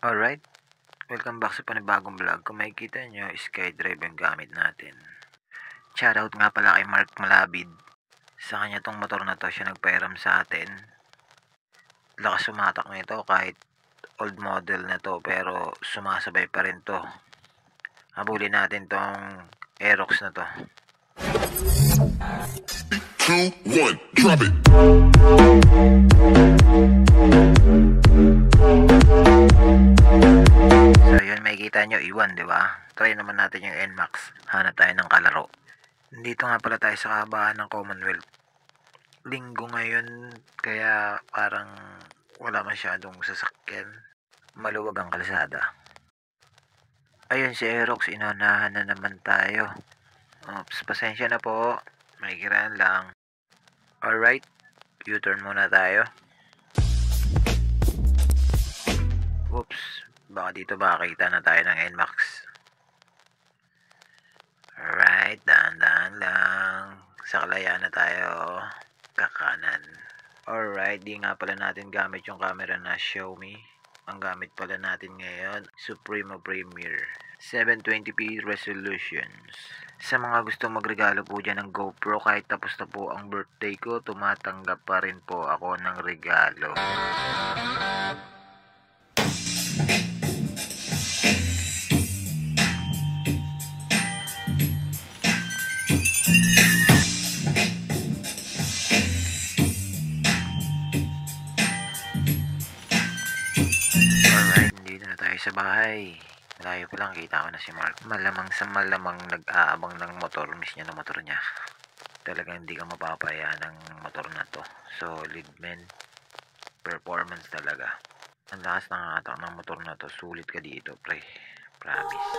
Alright, welcome back sa panibagong vlog. Kung makikita nyo, SkyDrive ang gamit natin. Shoutout nga pala kay Mark Malabid. Sa kanya tong motor na to, siya nagpairam sa atin. Lakas sumatak nito kahit old model na to, pero sumasabay pa rin to. Habulin natin tong Aerox na to. 2, 1, drop it. So yun, makikita nyo iwan, di ba? Try naman natin yung NMAX. Hanap tayo ng kalaro. Dito nga pala tayo sa kahabaan ng Commonwealth. Linggo ngayon, kaya parang wala masyadong sasakyan. Maluwag ang kalsada. Ayun si Aerox, inunahan na naman tayo. Oops, pasensya na po. Makikiraan lang. Alright, U-turn muna tayo. Oops, baka dito makakita na tayo ng NMAX. Alright, dahan-dahan lang. Sa kalayaan na tayo. Kakanan. Alright, di nga pala natin gamit yung camera na Xiaomi. Ang gamit pala natin ngayon, Supremo Premier 720p resolutions. Sa mga gustong magregalo po dyan ng GoPro, kahit tapos na po ang birthday ko, tumatanggap pa rin po ako ng regalo. Alright, dito na tayo sa bahay. Malayo pa lang, kita ko na si Mark. Malamang sa malamang nag-aabang ng motor. Miss niya ng motor niya. Talagang hindi ka mapapaya ng motor na to. Solid, men. Performance talaga. Ang lakas ng hatak ng motor na to. Sulit ka dito, pre. Promise.